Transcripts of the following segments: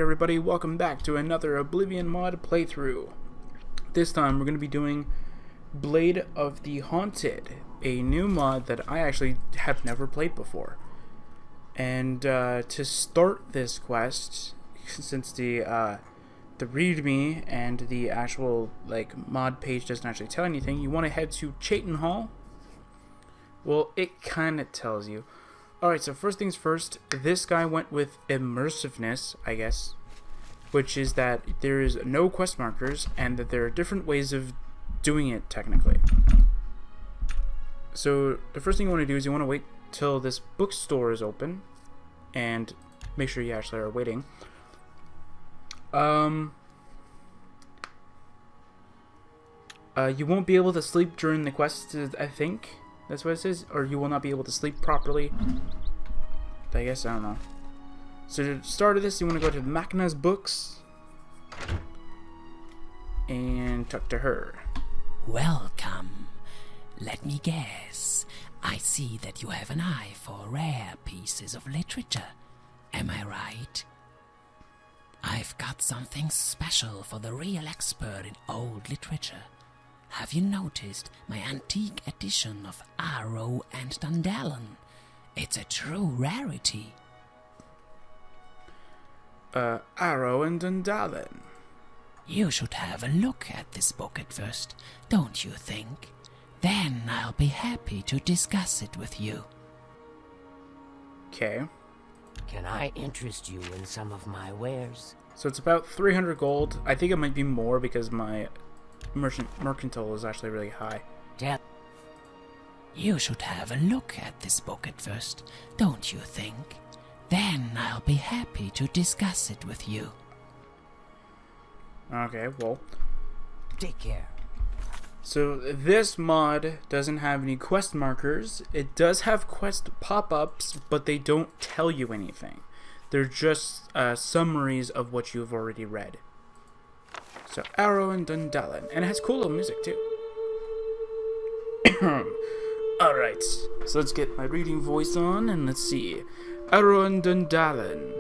everybody, welcome back to another Oblivion mod playthrough. This time we're going to be doing Blade of the Haunted, a new mod that I actually have never played before. And to start this quest, since the readme and the actual mod page doesn't actually tell anything, you want to head to Chayton Hall. Well, it kind of tells you. Alright, so first things first, this guy went with immersiveness, I guess, which is that there is no quest markers and that there are different ways of doing it technically. So the first thing you want to do is you want to wait till this bookstore is open and make sure you actually are waiting. You won't be able to sleep during the quest, I think. That's what it says, or you will not be able to sleep properly. I guess, I don't know. So to start this, you want to go to Machina's books and talk to her. Welcome. Let me guess. I see that you have an eye for rare pieces of literature. Am I right? I've got something special for the real expert in old literature. Have you noticed my antique edition of Arrow and Dundalin? It's a true rarity. Arrow and Dundalin. You should have a look at this book at first, don't you think? Then I'll be happy to discuss it with you. Okay. Can I interest you in some of my wares? So it's about 300 gold. I think it might be more because my mercantile is actually really high. You should have a look at this book at first, don't you think? Then I'll be happy to discuss it with you. Okay, well. Take care. So this mod doesn't have any quest markers. It does have quest pop-ups, but they don't tell you anything. They're just summaries of what you've already read. So Arrow and Dundalin, and it has cool little music too. Alright, so let's get my reading voice on, and let's see. Arrow and Dundalin.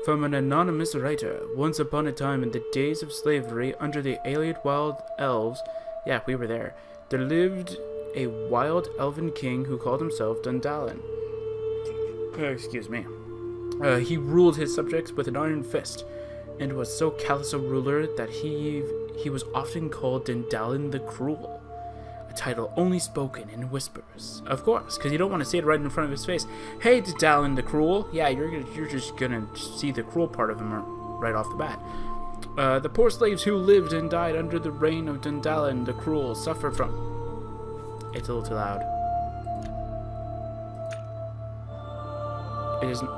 From an anonymous writer, once upon a time in the days of slavery under the alien wild elves, yeah, we were there lived a wild elven king who called himself Dundalin. Excuse me. He ruled his subjects with an iron fist, and was so callous a ruler that he was often called Dundalin the Cruel. Title only spoken in whispers, of course, because you don't want to say it right in front of his face. Hey, Dundalin the Cruel. Yeah, you're just gonna see the cruel part of him right off the bat. The poor slaves who lived and died under the reign of Dundalin the Cruel suffered from. It's a little too loud. It isn't.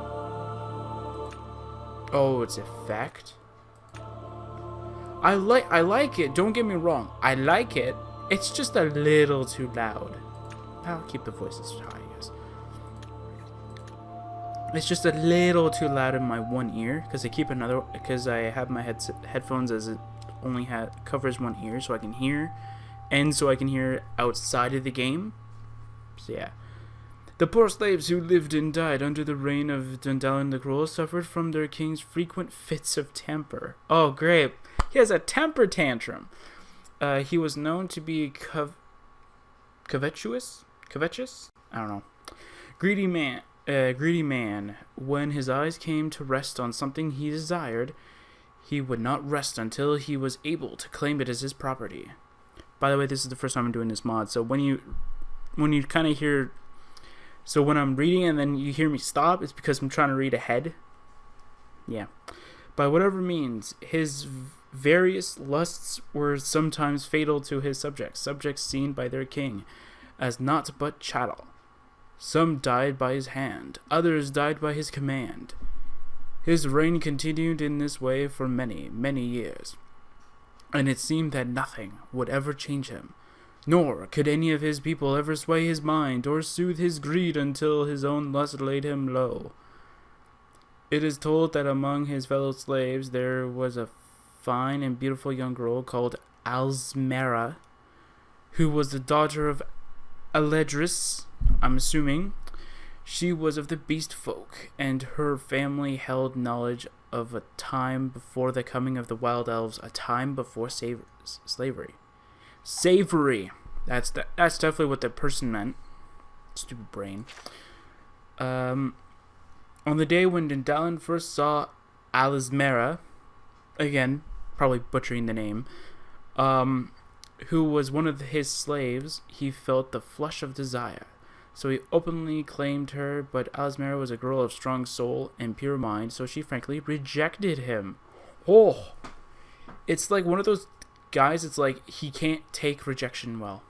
Oh, it's effect. I like it. Don't get me wrong. I like it. It's just a little too loud. I'll keep the voices high, I guess. It's just a little too loud in my one ear because I have my headphones as it only covers one ear, so I can hear, and so I can hear outside of the game. So yeah. The poor slaves who lived and died under the reign of Dundalin the Cruel suffered from their king's frequent fits of temper. Oh, great. He has a temper tantrum. He was known to be covetous? I don't know. Greedy man. When his eyes came to rest on something he desired, he would not rest until he was able to claim it as his property. By the way, this is the first time I'm doing this mod, so when you kind of hear, so when I'm reading and then you hear me stop, it's because I'm trying to read ahead. Yeah. By whatever means, his various lusts were sometimes fatal to his subjects seen by their king as naught but chattel. Some died by his hand, others died by his command. His reign continued in this way for many, many years, and it seemed that nothing would ever change him, nor could any of his people ever sway his mind or soothe his greed until his own lust laid him low. It is told that among his fellow slaves there was a fine and beautiful young girl called Alzmera, who was the daughter of Aledris, I'm assuming. She was of the beast folk, and her family held knowledge of a time before the coming of the wild elves, a time before slavery. Savory. That's definitely what the person meant. Stupid brain. On the day when Dindalin first saw Alismera, again, probably butchering the name, who was one of his slaves, he felt the flush of desire. So he openly claimed her, but Alismera was a girl of strong soul and pure mind, so she frankly rejected him. Oh! It's like one of those guys, it's like he can't take rejection well.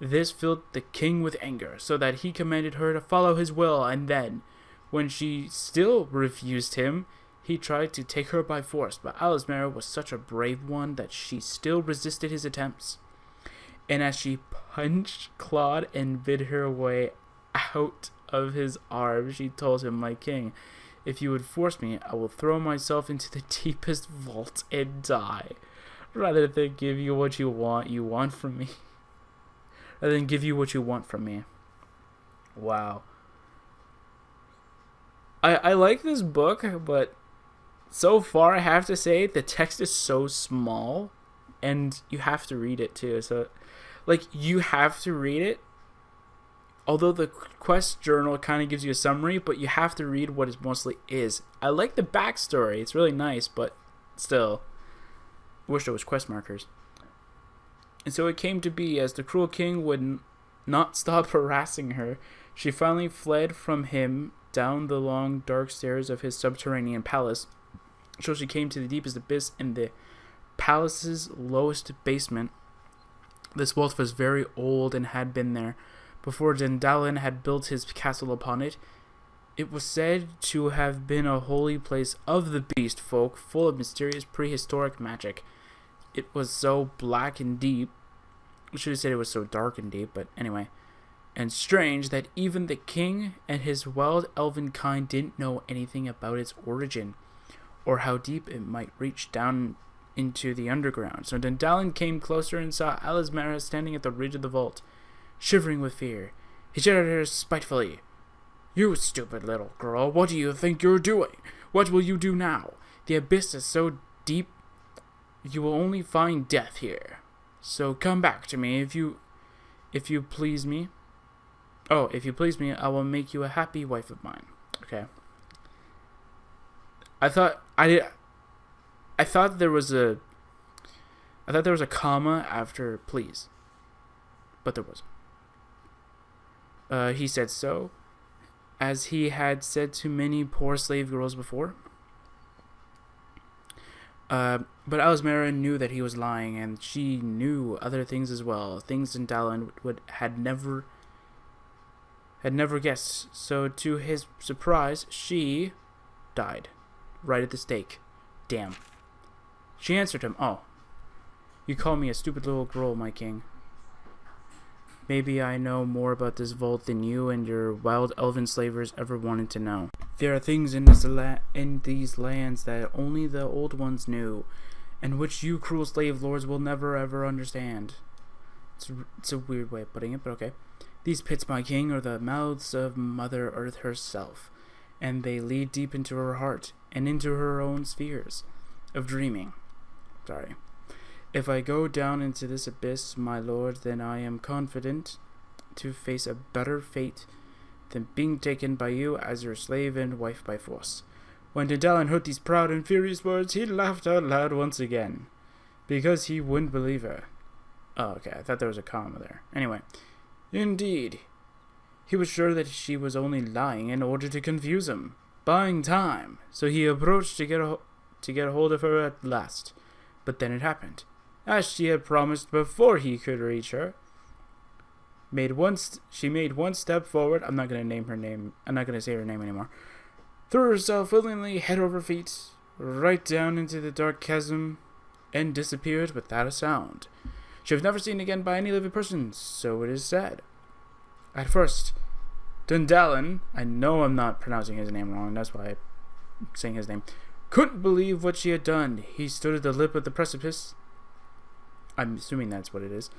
This filled the king with anger, so that he commanded her to follow his will, and then, when she still refused him, he tried to take her by force, but Alismera was such a brave one that she still resisted his attempts. And as she punched, clawed, and bit her way out of his arms, she told him, "My king, if you would force me, I will throw myself into the deepest vault and die, rather than give you what you want from me. Rather than give you what you want from me." Wow. I like this book, but so far I have to say the text is so small, and you have to read it too. So, like, you have to read it. Although the quest journal kind of gives you a summary, but you have to read what it mostly is. I like the backstory; it's really nice, but still, wish there was quest markers. And so it came to be, as the cruel king would not stop harassing her, she finally fled from him down the long, dark stairs of his subterranean palace, so she came to the deepest abyss in the palace's lowest basement. This vault was very old and had been there before Dindalin had built his castle upon it. It was said to have been a holy place of the beast folk, full of mysterious prehistoric magic. It was so black and deep. I should have said it was so dark and deep, but anyway. And strange that even the king and his wild elven kind didn't know anything about its origin, or how deep it might reach down into the underground. So Dindalin came closer and saw Alismera standing at the ridge of the vault, shivering with fear. He shouted at her spitefully, "You stupid little girl, what do you think you're doing? What will you do now? The abyss is so deep, you will only find death here. So come back to me if you please me. Oh, if you please me, I will make you a happy wife of mine." Okay. I thought there was a comma after please, but there wasn't. He said so, as he had said to many poor slave girls before. But Alismera knew that he was lying, and she knew other things as well, things Dindalin had never guessed. So to his surprise, she died right at the stake. Damn. She answered him, "Oh, you call me a stupid little girl, my king. Maybe I know more about this vault than you and your wild elven slavers ever wanted to know. There are things in these lands that only the old ones knew, and which you cruel slave lords will never ever understand." It's a weird way of putting it, but okay. "These pits, my king, are the mouths of Mother Earth herself, and they lead deep into her heart and into her own spheres of dreaming. If I go down into this abyss, my lord, then I am confident to face a better fate than being taken by you as your slave and wife by force." When Dindalin heard these proud and furious words, he laughed out loud once again, because he wouldn't believe her. Oh, okay, I thought there was a comma there. Anyway, indeed, he was sure that she was only lying in order to confuse him, buying time, so he approached to get a hold of her at last. But then it happened, as she had promised before he could reach her. She made one step forward. I'm not going to name her name. I'm not going to say her name anymore. Threw herself willingly, head over feet, right down into the dark chasm, and disappeared without a sound. She was never seen again by any living person, so it is said. At first, Dindalin, I know I'm not pronouncing his name wrong, that's why I'm saying his name, couldn't believe what she had done. He stood at the lip of the precipice, I'm assuming that's what it is,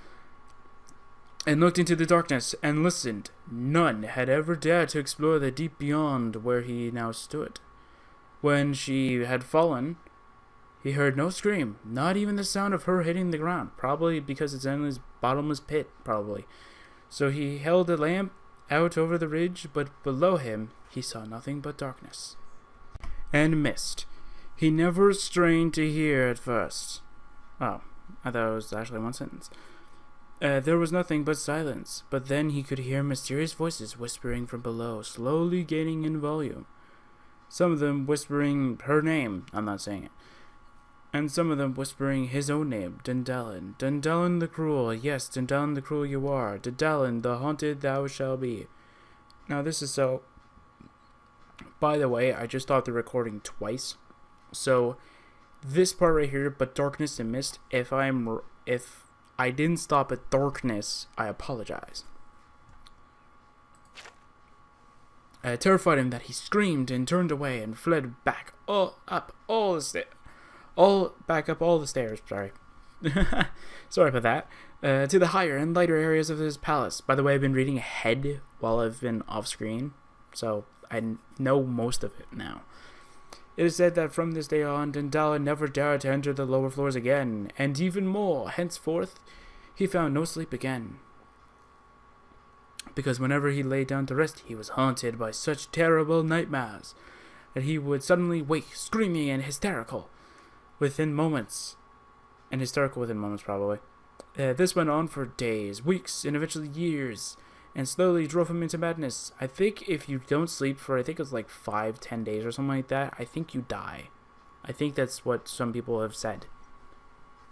and looked into the darkness and listened. None had ever dared to explore the deep beyond where he now stood. When she had fallen, he heard no scream, not even the sound of her hitting the ground, probably because it's in his bottomless pit, probably. So he held the lamp out over the ridge, but below him he saw nothing but darkness and mist. He never strained to hear at first. Oh, I thought it was actually one sentence. There was nothing but silence, but then he could hear mysterious voices whispering from below, slowly gaining in volume. Some of them whispering her name, I'm not saying it, and some of them whispering his own name, Dundalin. Dundalin the cruel, yes, Dundalin the cruel you are. Dundalin the haunted thou shall be. Now this is so... By the way, I just stopped the recording twice, so this part right here, but darkness and mist, if I didn't stop at darkness, I apologize. It terrified him that he screamed and turned away and fled back up all the stairs. Sorry. Sorry about that. To the higher and lighter areas of his palace. By the way, I've been reading ahead while I've been off screen, so I know most of it now. It is said that from this day on, Dundalin never dared to enter the lower floors again, and even more, henceforth, he found no sleep again. Because whenever he lay down to rest, he was haunted by such terrible nightmares that he would suddenly wake screaming and hysterical within moments. Probably. This went on for days, weeks, and eventually years, and slowly drove him into madness. I think if you don't sleep for, I think it's like 5-10 days or something like that, I think you die. I think that's what some people have said.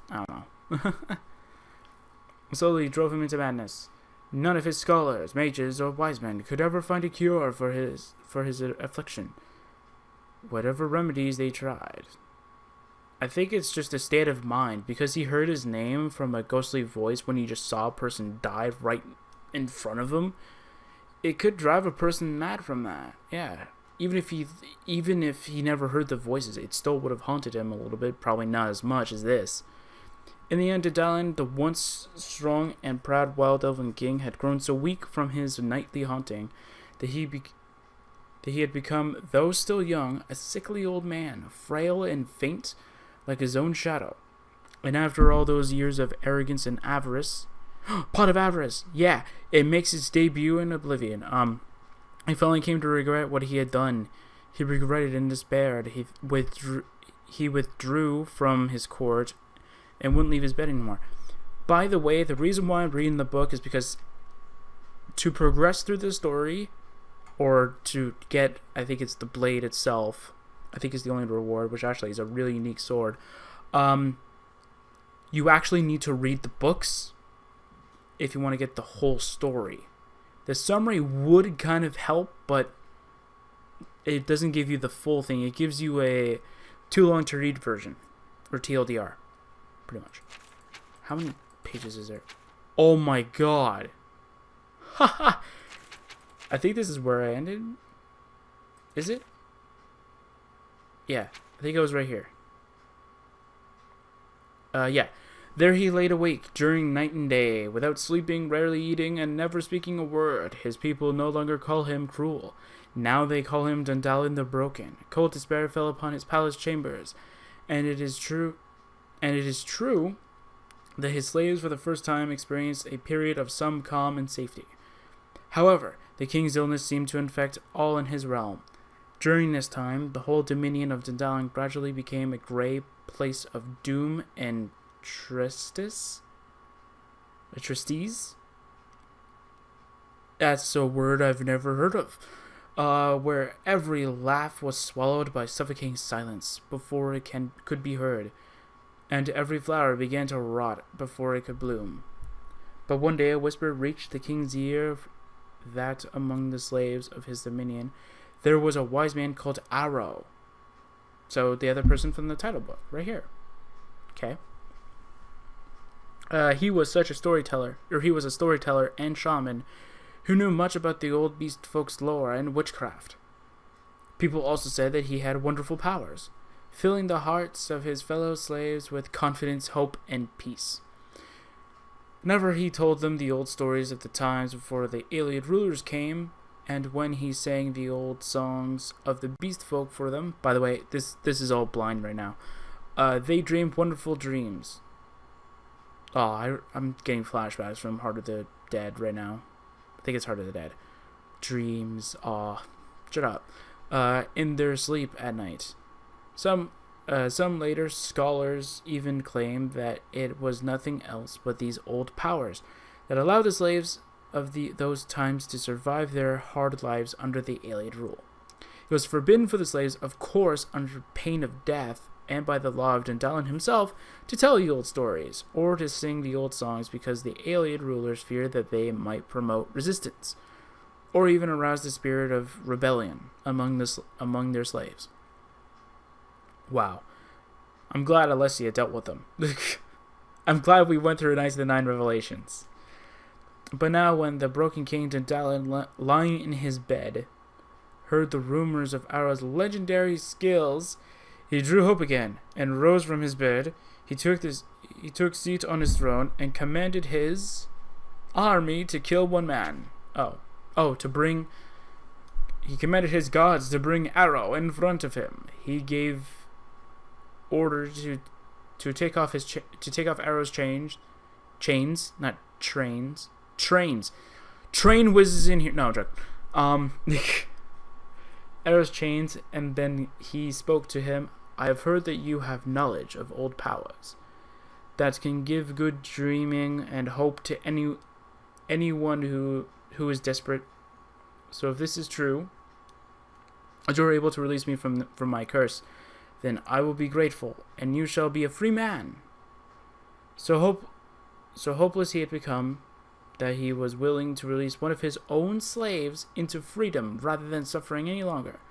I don't know. Slowly drove him into madness. None of his scholars, mages, or wise men could ever find a cure for his affliction. Whatever remedies they tried. I think it's just a state of mind, because he heard his name from a ghostly voice when he just saw a person die right in front of him. It could drive a person mad from that. Yeah. Even if he never heard the voices, it still would have haunted him a little bit, probably not as much as this. In the end, Dundalin, the once strong and proud wild elven king, had grown so weak from his nightly haunting that he had become, though still young, a sickly old man, frail and faint like his own shadow. And after all those years of arrogance and avarice, pot of avarice, yeah, it makes its debut in Oblivion. He finally came to regret what he had done. He regretted and despaired. He withdrew from his court and wouldn't leave his bed anymore. By the way, the reason why I'm reading the book is because to progress through the story, or to get, I think it's the blade itself, I think is the only reward, which actually is a really unique sword, you actually need to read the books if you want to get the whole story. The summary would kind of help, but it doesn't give you the full thing. It gives you a too long to read version, or TLDR, pretty much. How many pages is there? Oh my god. Haha. I think this is where I ended. Is it? Yeah, I think it was right here. Yeah. There he laid awake during night and day, without sleeping, rarely eating, and never speaking a word. His people no longer call him cruel. Now they call him Dundalin the Broken. Cold despair fell upon his palace chambers, and it is true that his slaves for the first time experienced a period of some calm and safety. However, the king's illness seemed to infect all in his realm. During this time, the whole dominion of Dundalin gradually became a grey place of doom and tristes? That's a word I've never heard of. Where every laugh was swallowed by suffocating silence before it could be heard, and every flower began to rot before it could bloom. But one day a whisper reached the king's ear that among the slaves of his dominion there was a wise man called Arrow. So the other person from the title book, right here. Okay. He was a storyteller and shaman who knew much about the old beast folk's lore and witchcraft. People also said that he had wonderful powers, filling the hearts of his fellow slaves with confidence, hope, and peace. Whenever he told them the old stories of the times before the Iliad rulers came, and when he sang the old songs of the beast folk for them. By the way, this is all blind right now. They dreamed wonderful dreams. Oh, I'm getting flashbacks from Heart of the Dead right now. I think it's Heart of the Dead. Dreams. Oh, shut up. In their sleep at night. Some later scholars even claim that it was nothing else but these old powers that allowed the slaves of those times to survive their hard lives under the alien rule. It was forbidden for the slaves, of course, under pain of death, and by the law of Dindalin himself, to tell the old stories, or to sing the old songs because the alien rulers feared that they might promote resistance, or even arouse the spirit of rebellion among their slaves. Wow. I'm glad Alessia dealt with them. I'm glad we went through Knights of the Nine Revelations. But now when the Broken King Dindalin, lying in his bed, heard the rumors of Arrow's legendary skills, he drew hope again, and rose from his bed. He took seat on his throne, and commanded his army to kill one man. He commanded his gods to bring Arrow in front of him. He gave order to take off Arrow's chains, not trains. Train whizzes in here. No, I'm joking. Arrow's chains, and then he spoke to him. I have heard that you have knowledge of old powers that can give good dreaming and hope to anyone who is desperate. So if this is true, as you are able to release me from my curse, then I will be grateful, and you shall be a free man. So hopeless he had become that he was willing to release one of his own slaves into freedom rather than suffering any longer.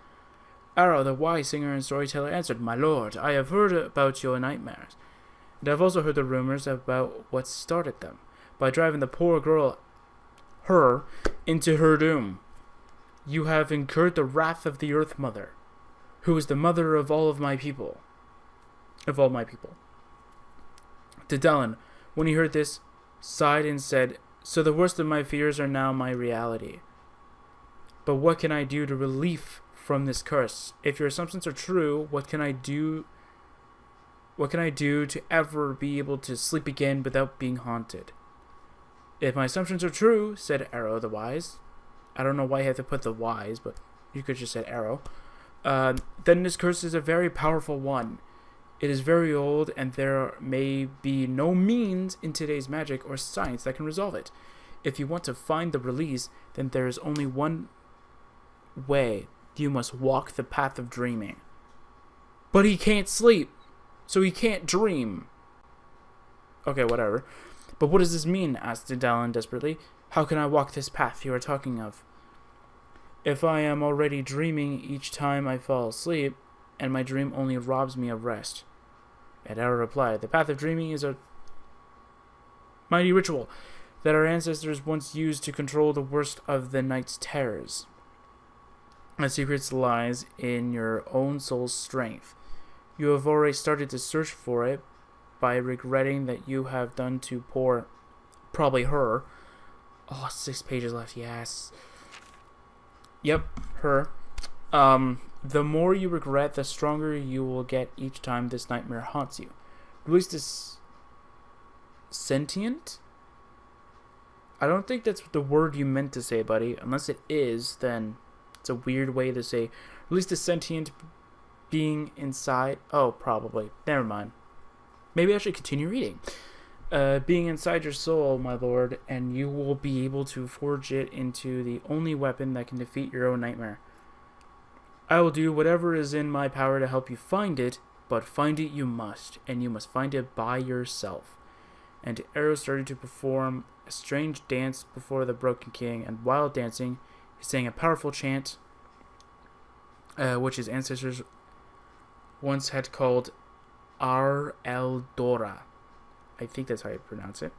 Arrow, the wise singer and storyteller, answered, My lord, I have heard about your nightmares, and I have also heard the rumors about what started them, by driving the poor girl, her, into her doom. You have incurred the wrath of the Earth Mother, who is the mother of all my people. Dindalin, when he heard this, sighed and said, So the worst of my fears are now my reality. But what can I do to relief from this curse? If your assumptions are true, what can I do to ever be able to sleep again without being haunted? If my assumptions are true, said Arrow the Wise. I don't know why you have to put the wise, but you could just say Arrow. Then this curse is a very powerful one. It is very old, and there may be no means in today's magic or science that can resolve it. If you want to find the release, then there is only one way. You must walk the path of dreaming. But he can't sleep, so he can't dream. Okay, whatever. But what does this mean? Asked Dindalin desperately. How can I walk this path you are talking of? If I am already dreaming each time I fall asleep, and my dream only robs me of rest. And Arrow replied, The path of dreaming is a mighty ritual that our ancestors once used to control the worst of the night's terrors. The secret lies in your own soul's strength. You have already started to search for it by regretting that you have done to poor, probably her. Oh, 6 pages left, yes. Yep, her. The more you regret, the stronger you will get each time this nightmare haunts you. Release this sentient? I don't think that's the word you meant to say, buddy. Unless it is, then it's a weird way to say release the sentient being inside. Oh, probably. Never mind. Maybe I should continue reading. Being inside your soul, my lord, and you will be able to forge it into the only weapon that can defeat your own nightmare. I will do whatever is in my power to help you find it, but find it you must, and you must find it by yourself. And Arrow started to perform a strange dance before the Broken King, and while dancing, he sang a powerful chant, which his ancestors once had called Ar El Dora. I think that's how you pronounce it.